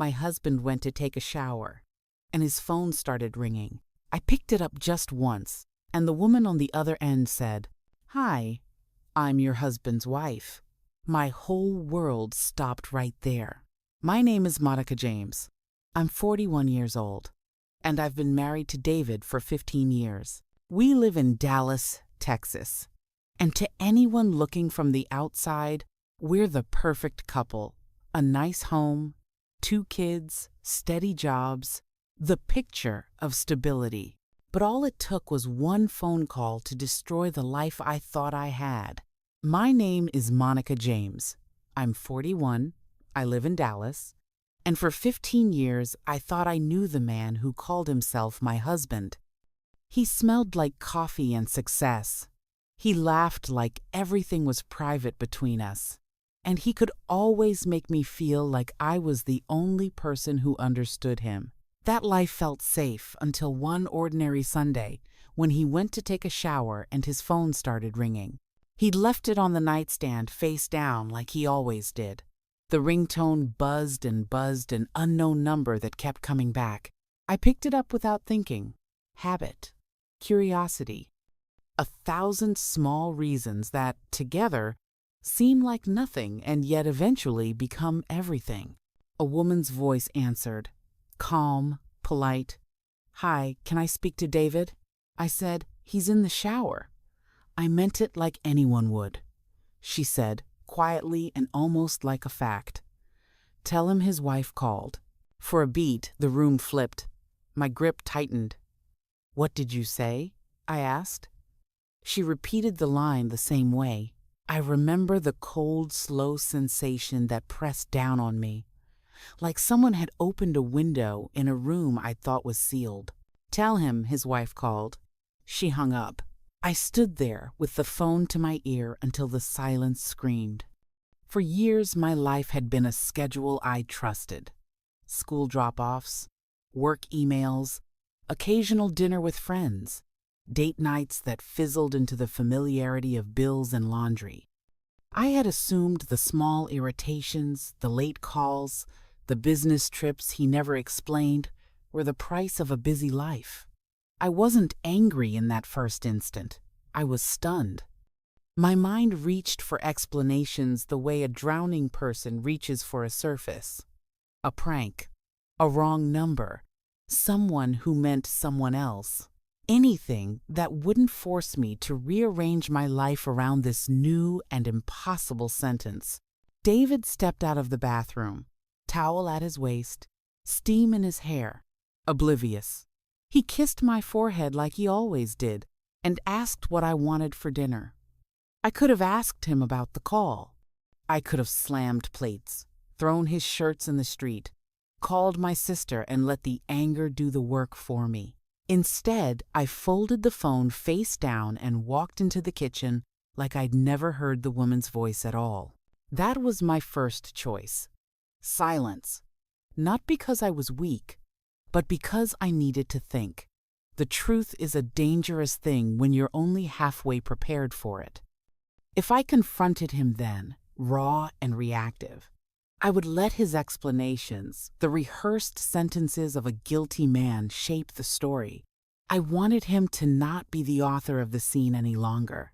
My husband went to take a shower, and his phone started ringing. I picked it up just once, and the woman on the other end said, "Hi, I'm your husband's wife." My whole world stopped right there. My name is Monica James. I'm 41 years old, and I've been married to David for 15 years. We live in Dallas, Texas. And to anyone looking from the outside, we're the perfect couple. A nice home, 2 kids, steady jobs, the picture of stability. But all it took was one phone call to destroy the life I thought I had. My name is Monica James. I'm 41, I live in Dallas, and for 15 years I thought I knew the man who called himself my husband. He smelled like coffee and success. He laughed like everything was private between us. And he could always make me feel like I was the only person who understood him. That life felt safe until one ordinary Sunday when he went to take a shower and his phone started ringing. He'd left it on the nightstand face down like he always did. The ringtone buzzed, an unknown number that kept coming back. I picked it up without thinking. Habit. Curiosity. 1,000 small reasons that, together, seem like nothing and yet eventually become everything. A woman's voice answered, calm, polite. "Hi, can I speak to David?" I said, "He's in the shower." I meant it like anyone would. She said, quietly and almost like a fact, "Tell him his wife called." For a beat, the room flipped. My grip tightened. "What did you say?" I asked. She repeated the line the same way. I remember the cold, slow sensation that pressed down on me, like someone had opened a window in a room I thought was sealed. "Tell him," his wife called. She hung up. I stood there with the phone to my ear until the silence screamed. For years, my life had been a schedule I trusted. School drop-offs, work emails, occasional dinner with friends, date nights that fizzled into the familiarity of bills and laundry. I had assumed the small irritations, the late calls, the business trips he never explained were the price of a busy life. I wasn't angry in that first instant. I was stunned. My mind reached for explanations the way a drowning person reaches for a surface. A prank, a wrong number, someone who meant someone else. Anything that wouldn't force me to rearrange my life around this new and impossible sentence. David stepped out of the bathroom, towel at his waist, steam in his hair, oblivious. He kissed my forehead like he always did and asked what I wanted for dinner. I could have asked him about the call. I could have slammed plates, thrown his shirts in the street, called my sister and let the anger do the work for me. Instead, I folded the phone face down and walked into the kitchen like I'd never heard the woman's voice at all. That was my first choice. Silence. Not because I was weak, but because I needed to think. The truth is a dangerous thing when you're only halfway prepared for it. If I confronted him then, raw and reactive, I would let his explanations, the rehearsed sentences of a guilty man, shape the story. I wanted him to not be the author of the scene any longer.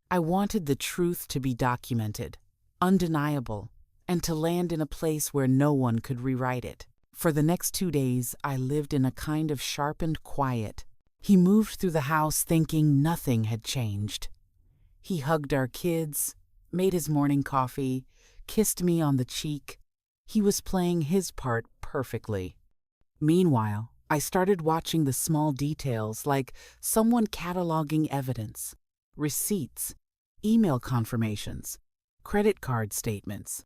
I wanted the truth to be documented, undeniable, and to land in a place where no one could rewrite it. For the next 2 days, I lived in a kind of sharpened quiet. He moved through the house thinking nothing had changed. He hugged our kids, made his morning coffee, kissed me on the cheek. He was playing his part perfectly. Meanwhile, I started watching the small details like someone cataloging evidence, receipts, email confirmations, credit card statements.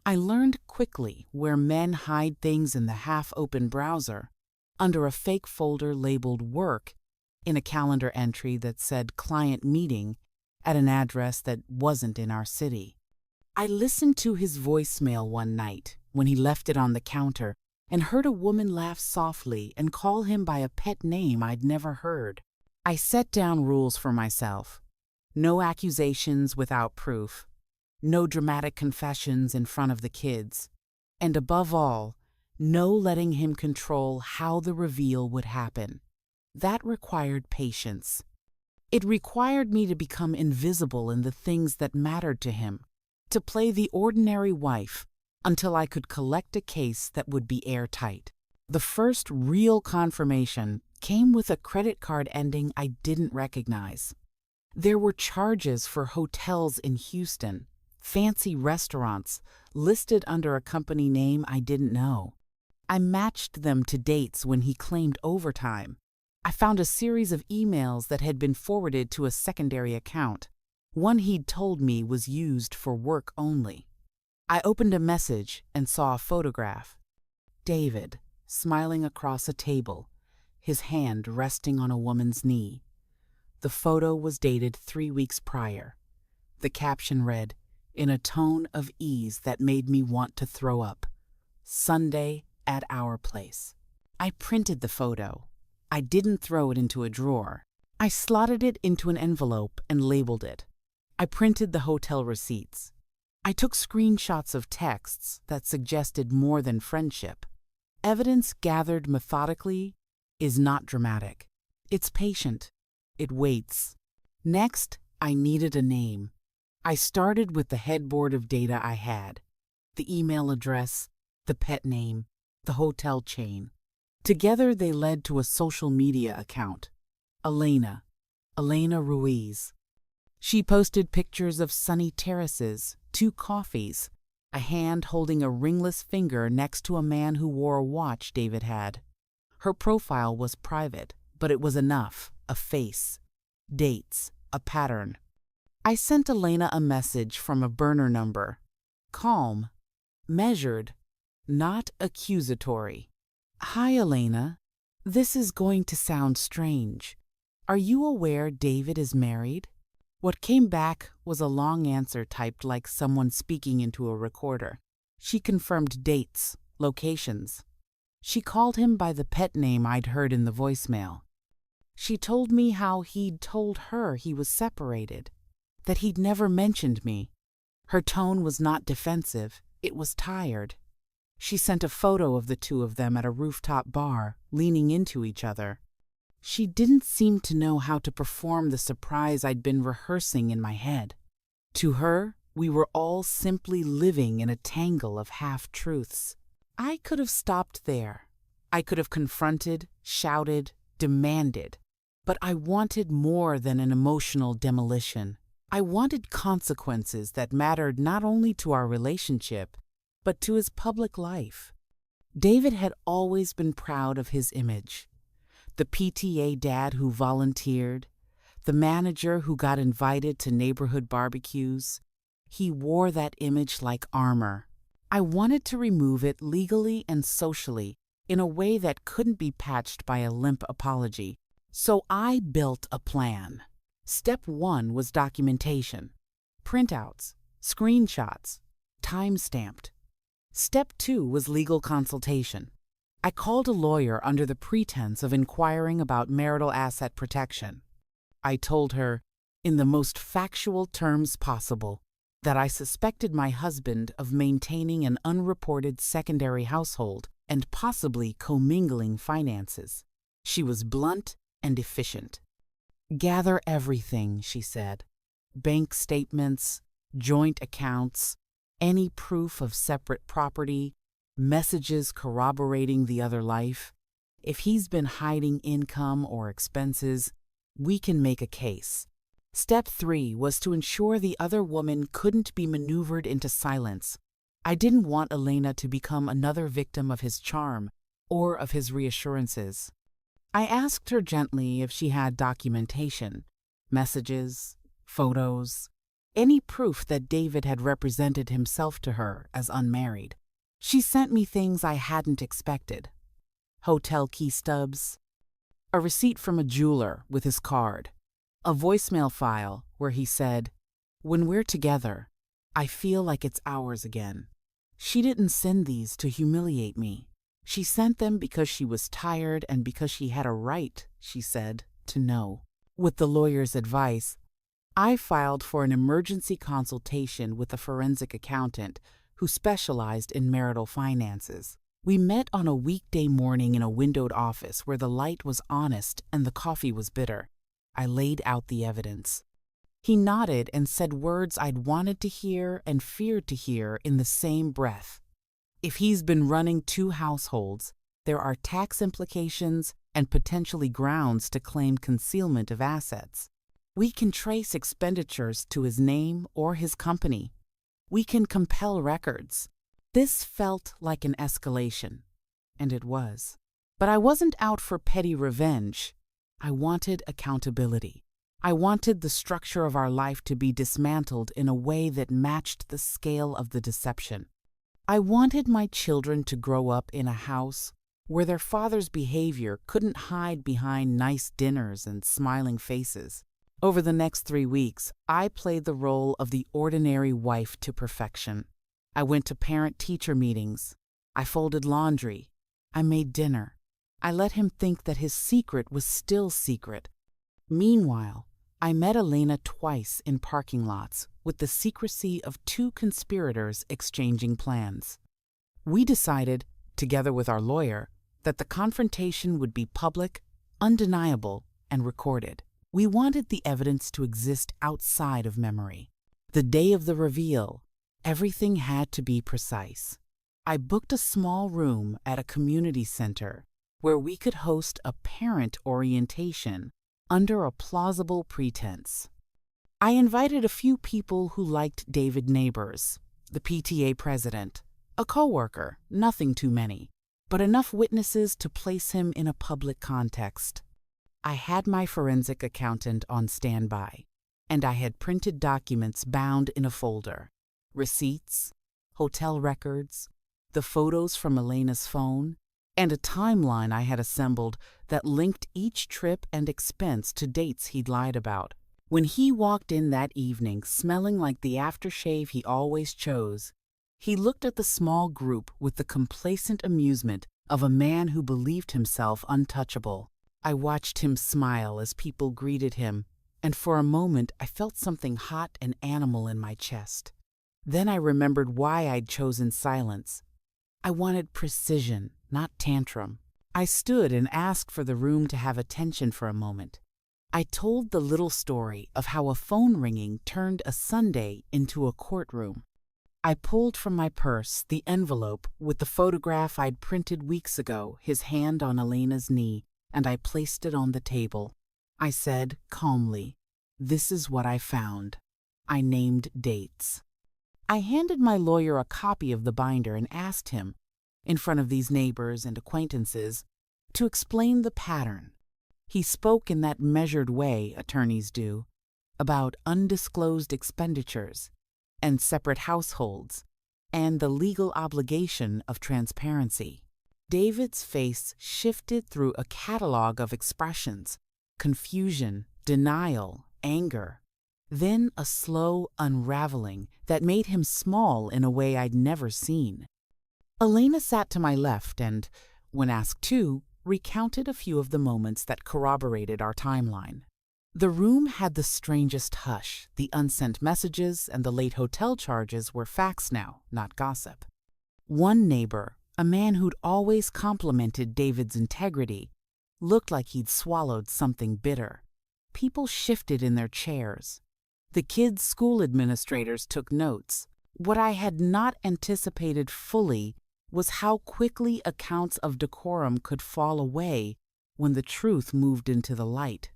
I learned quickly where men hide things in the half-open browser, under a fake folder labeled work, in a calendar entry that said client meeting at an address that wasn't in our city. I listened to his voicemail one night when he left it on the counter and heard a woman laugh softly and call him by a pet name I'd never heard. I set down rules for myself. No accusations without proof. No dramatic confessions in front of the kids. And above all, No letting him control how the reveal would happen. That required patience. It required me to become invisible in the things that mattered to him, to play the ordinary wife until I could collect a case that would be airtight. The first real confirmation came with a credit card ending I didn't recognize. There were charges for hotels in Houston, fancy restaurants listed under a company name I didn't know. I matched them to dates when he claimed overtime. I found a series of emails that had been forwarded to a secondary account. One he'd told me was used for work only. I opened a message and saw a photograph. David, smiling across a table, his hand resting on a woman's knee. The photo was dated 3 weeks prior. The caption read, in a tone of ease that made me want to throw up, "Sunday at our place." I printed the photo. I didn't throw it into a drawer. I slotted it into an envelope and labeled it. I printed the hotel receipts. I took screenshots of texts that suggested more than friendship. Evidence gathered methodically is not dramatic. It's patient. It waits. Next, I needed a name. I started with the headboard of data I had, the email address, the pet name, the hotel chain. Together they led to a social media account, Elena Ruiz. She posted pictures of sunny terraces, 2 coffees, a hand holding a ringless finger next to a man who wore a watch David had. Her profile was private, but it was enough, a face, dates, a pattern. I sent Elena a message from a burner number, calm, measured, not accusatory. "Hi, Elena. This is going to sound strange. Are you aware David is married?" What came back was a long answer typed like someone speaking into a recorder. She confirmed dates, locations. She called him by the pet name I'd heard in the voicemail. She told me how he'd told her he was separated, that he'd never mentioned me. Her tone was not defensive, it was tired. She sent a photo of the two of them at a rooftop bar, leaning into each other. She didn't seem to know how to perform the surprise I'd been rehearsing in my head. To her, we were all simply living in a tangle of half-truths. I could have stopped there. I could have confronted, shouted, demanded. But I wanted more than an emotional demolition. I wanted consequences that mattered not only to our relationship, but to his public life. David had always been proud of his image. The PTA dad who volunteered, the manager who got invited to neighborhood barbecues. He wore that image like armor. I wanted to remove it legally and socially in a way that couldn't be patched by a limp apology. So I built a plan. Step 1 was documentation. Printouts, screenshots, time-stamped. Step 2 was legal consultation. I called a lawyer under the pretense of inquiring about marital asset protection. I told her, in the most factual terms possible, that I suspected my husband of maintaining an unreported secondary household and possibly commingling finances. She was blunt and efficient. "Gather everything," she said. "Bank statements, joint accounts, any proof of separate property, messages corroborating the other life. If he's been hiding income or expenses, we can make a case." Step 3 was to ensure the other woman couldn't be maneuvered into silence. I didn't want Elena to become another victim of his charm or of his reassurances. I asked her gently if she had documentation, messages, photos, any proof that David had represented himself to her as unmarried. She sent me things I hadn't expected. Hotel key stubs, a receipt from a jeweler with his card, a voicemail file where he said, "When we're together, I feel like it's ours again." She didn't send these to humiliate me. She sent them because she was tired and because she had a right, she said, to know. With the lawyer's advice, I filed for an emergency consultation with a forensic accountant who specialized in marital finances. We met on a weekday morning in a windowed office where the light was honest and the coffee was bitter. I laid out the evidence. He nodded and said words I'd wanted to hear and feared to hear in the same breath. If he's been running 2 households, there are tax implications and potentially grounds to claim concealment of assets. We can trace expenditures to his name or his company. We can compel records. This felt like an escalation, and it was. But I wasn't out for petty revenge. I wanted accountability. I wanted the structure of our life to be dismantled in a way that matched the scale of the deception. I wanted my children to grow up in a house where their father's behavior couldn't hide behind nice dinners and smiling faces. Over the next 3 weeks, I played the role of the ordinary wife to perfection. I went to parent-teacher meetings. I folded laundry. I made dinner. I let him think that his secret was still secret. Meanwhile, I met Elena twice in parking lots with the secrecy of 2 conspirators exchanging plans. We decided, together with our lawyer, that the confrontation would be public, undeniable, and recorded. We wanted the evidence to exist outside of memory. The day of the reveal, everything had to be precise. I booked a small room at a community center where we could host a parent orientation under a plausible pretense. I invited a few people who liked David Neighbors, the PTA president, a coworker, nothing too many, but enough witnesses to place him in a public context. I had my forensic accountant on standby, and I had printed documents bound in a folder. Receipts, hotel records, the photos from Elena's phone, and a timeline I had assembled that linked each trip and expense to dates he'd lied about. When he walked in that evening smelling like the aftershave he always chose, he looked at the small group with the complacent amusement of a man who believed himself untouchable. I watched him smile as people greeted him, and for a moment I felt something hot and animal in my chest. Then I remembered why I'd chosen silence. I wanted precision, not tantrum. I stood and asked for the room to have attention for a moment. I told the little story of how a phone ringing turned a Sunday into a courtroom. I pulled from my purse the envelope with the photograph I'd printed weeks ago, his hand on Elena's knee, and I placed it on the table. I said calmly, "This is what I found." I named dates. I handed my lawyer a copy of the binder and asked him, in front of these neighbors and acquaintances, to explain the pattern. He spoke in that measured way attorneys do, about undisclosed expenditures and separate households and the legal obligation of transparency. David's face shifted through a catalog of expressions: confusion, denial, anger. Then a slow unraveling that made him small in a way I'd never seen. Elena sat to my left and, when asked to, recounted a few of the moments that corroborated our timeline. The room had the strangest hush. The unsent messages and the late hotel charges were facts now, not gossip. One neighbor, a man who'd always complimented David's integrity, looked like he'd swallowed something bitter. People shifted in their chairs. The kids' school administrators took notes. What I had not anticipated fully was how quickly accounts of decorum could fall away when the truth moved into the light.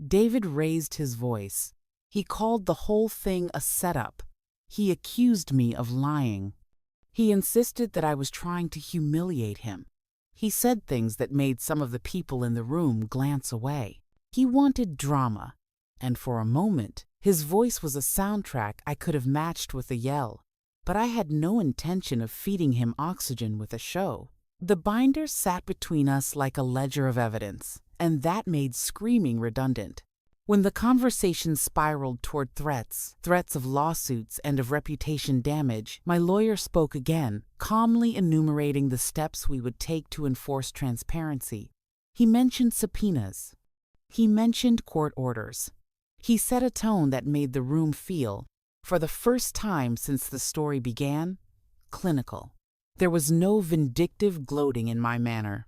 David raised his voice. He called the whole thing a setup. He accused me of lying. He insisted that I was trying to humiliate him. He said things that made some of the people in the room glance away. He wanted drama, and for a moment, his voice was a soundtrack I could have matched with a yell. But I had no intention of feeding him oxygen with a show. The binder sat between us like a ledger of evidence, and that made screaming redundant. When the conversation spiraled toward threats of lawsuits and of reputation damage, my lawyer spoke again, calmly enumerating the steps we would take to enforce transparency. He mentioned subpoenas. He mentioned court orders. He set a tone that made the room feel, for the first time since the story began, clinical. There was no vindictive gloating in my manner.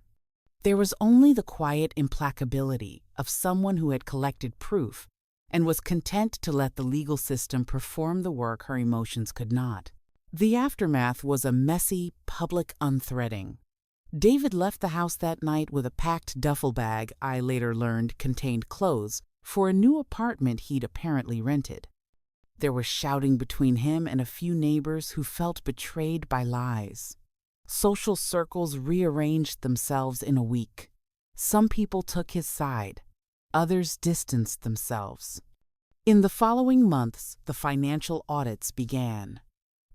There was only the quiet implacability of someone who had collected proof and was content to let the legal system perform the work her emotions could not. The aftermath was a messy, public unthreading. David left the house that night with a packed duffel bag I later learned contained clothes for a new apartment he'd apparently rented. There was shouting between him and a few neighbors who felt betrayed by lies. Social circles rearranged themselves in a week. Some people took his side. Others distanced themselves. In the following months, the financial audits began.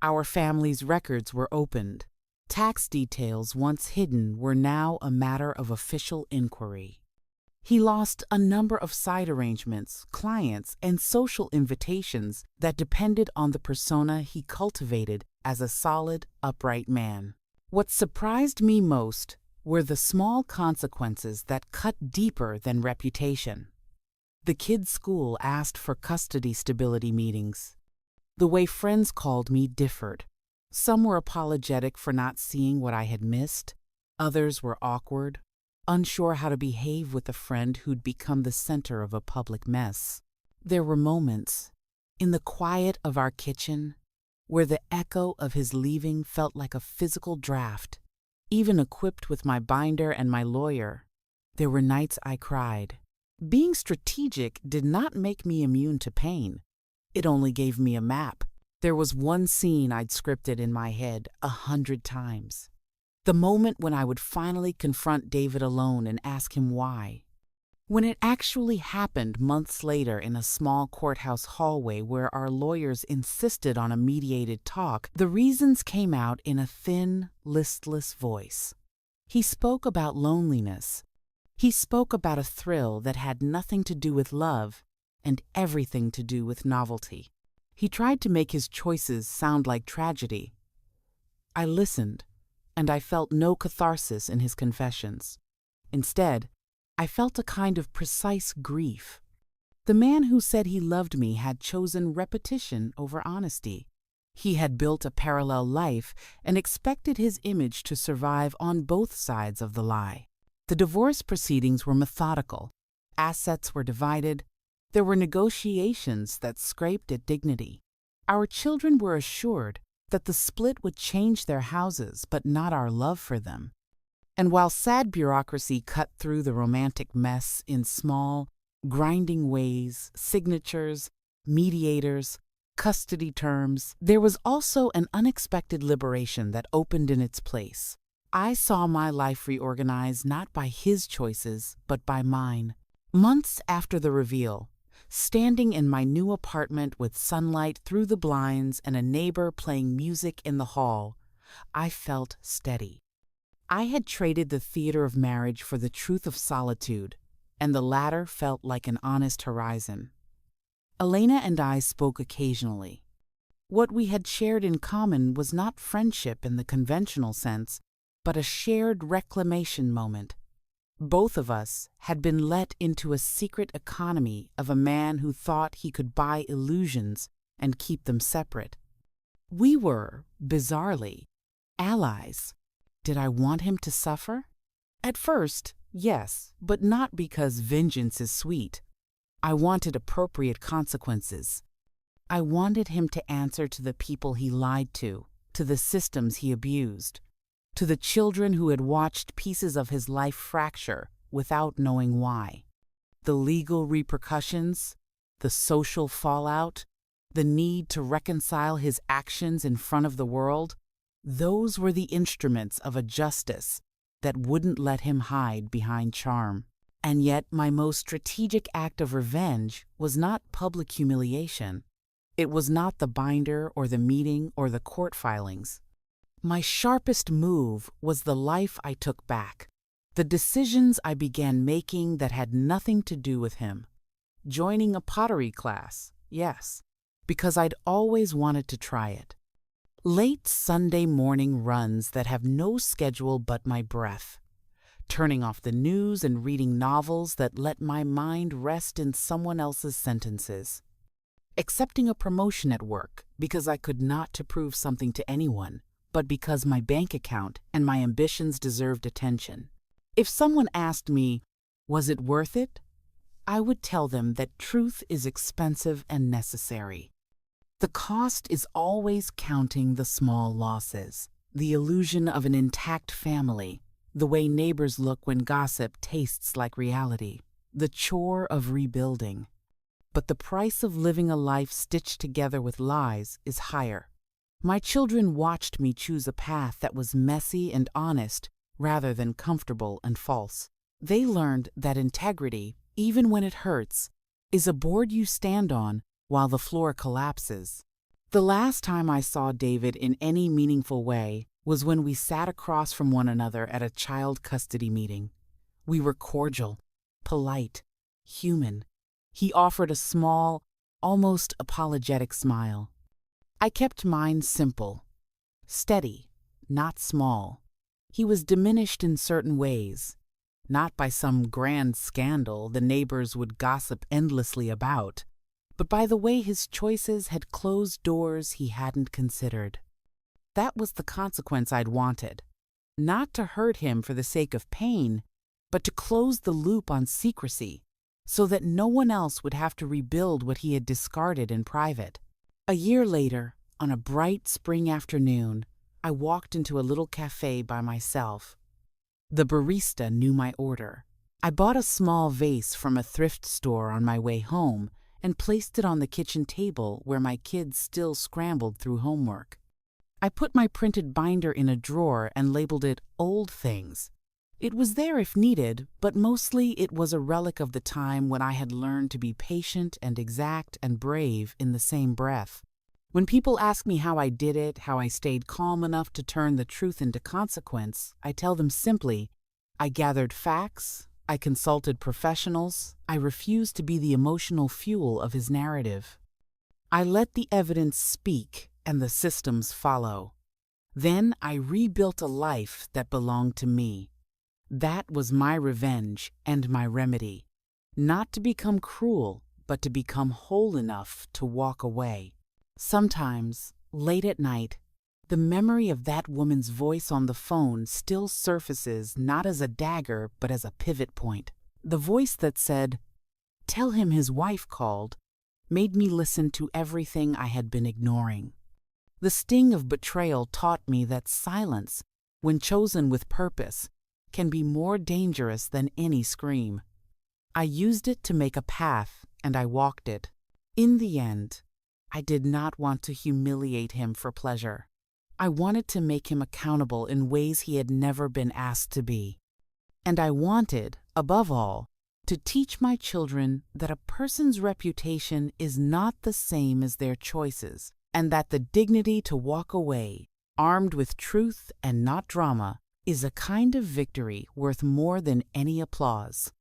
Our family's records were opened. Tax details once hidden were now a matter of official inquiry. He lost a number of side arrangements, clients, and social invitations that depended on the persona he cultivated as a solid, upright man. What surprised me most were the small consequences that cut deeper than reputation. The kids' school asked for custody stability meetings. The way friends called me differed. Some were apologetic for not seeing what I had missed. Others were awkward, unsure how to behave with a friend who'd become the center of a public mess. There were moments, in the quiet of our kitchen, where the echo of his leaving felt like a physical draft. Even equipped with my binder and my lawyer, there were nights I cried. Being strategic did not make me immune to pain. It only gave me a map. There was one scene I'd scripted in my head 100 times. The moment when I would finally confront David alone and ask him why. When it actually happened months later in a small courthouse hallway where our lawyers insisted on a mediated talk, the reasons came out in a thin, listless voice. He spoke about loneliness. He spoke about a thrill that had nothing to do with love and everything to do with novelty. He tried to make his choices sound like tragedy. I listened, and I felt no catharsis in his confessions. Instead, I felt a kind of precise grief. The man who said he loved me had chosen repetition over honesty. He had built a parallel life and expected his image to survive on both sides of the lie. The divorce proceedings were methodical. Assets were divided. There were negotiations that scraped at dignity. Our children were assured that the split would change their houses, but not our love for them. And while sad bureaucracy cut through the romantic mess in small, grinding ways, signatures, mediators, custody terms, there was also an unexpected liberation that opened in its place. I saw my life reorganize not by his choices, but by mine. Months after the reveal, standing in my new apartment with sunlight through the blinds and a neighbor playing music in the hall, I felt steady. I had traded the theater of marriage for the truth of solitude, and the latter felt like an honest horizon. Elena and I spoke occasionally. What we had shared in common was not friendship in the conventional sense, but a shared reclamation moment. Both of us had been let into a secret economy of a man who thought he could buy illusions and keep them separate. We were, bizarrely, allies. Did I want him to suffer? At first, yes, but not because vengeance is sweet. I wanted appropriate consequences. I wanted him to answer to the people he lied to the systems he abused, to the children who had watched pieces of his life fracture without knowing why. The legal repercussions, the social fallout, the need to reconcile his actions in front of the world, those were the instruments of a justice that wouldn't let him hide behind charm. And yet my most strategic act of revenge was not public humiliation. It was not the binder or the meeting or the court filings. My sharpest move was the life I took back, the decisions I began making that had nothing to do with him. Joining a pottery class, yes, because I'd always wanted to try it. Late Sunday morning runs that have no schedule but my breath. Turning off the news and reading novels that let my mind rest in someone else's sentences. Accepting a promotion at work because I could not to prove something to anyone, but because my bank account and my ambitions deserved attention. If someone asked me, was it worth it? I would tell them that truth is expensive and necessary. The cost is always counting the small losses, the illusion of an intact family, the way neighbors look when gossip tastes like reality, the chore of rebuilding. But the price of living a life stitched together with lies is higher. My children watched me choose a path that was messy and honest rather than comfortable and false. They learned that integrity, even when it hurts, is a board you stand on while the floor collapses. The last time I saw David in any meaningful way was when we sat across from one another at a child custody meeting. We were cordial, polite, human. He offered a small, almost apologetic smile. I kept mine simple, steady, not small. He was diminished in certain ways, not by some grand scandal the neighbors would gossip endlessly about, but by the way his choices had closed doors he hadn't considered. That was the consequence I'd wanted. Not to hurt him for the sake of pain, but to close the loop on secrecy, so that no one else would have to rebuild what he had discarded in private. A year later, on a bright spring afternoon, I walked into a little cafe by myself. The barista knew my order. I bought a small vase from a thrift store on my way home and placed it on the kitchen table where my kids still scrambled through homework. I put my printed binder in a drawer and labeled it Old Things. It was there if needed, but mostly it was a relic of the time when I had learned to be patient and exact and brave in the same breath. When people ask me how I did it, how I stayed calm enough to turn the truth into consequence, I tell them simply, I gathered facts, I consulted professionals, I refused to be the emotional fuel of his narrative. I let the evidence speak and the systems follow. Then I rebuilt a life that belonged to me. That was my revenge and my remedy. Not to become cruel, but to become whole enough to walk away. Sometimes, late at night, the memory of that woman's voice on the phone still surfaces not as a dagger but as a pivot point. The voice that said, "Tell him his wife called," made me listen to everything I had been ignoring. The sting of betrayal taught me that silence, when chosen with purpose, can be more dangerous than any scream. I used it to make a path, and I walked it. In the end, I did not want to humiliate him for pleasure. I wanted to make him accountable in ways he had never been asked to be. And I wanted, above all, to teach my children that a person's reputation is not the same as their choices, and that the dignity to walk away, armed with truth and not drama, is a kind of victory worth more than any applause.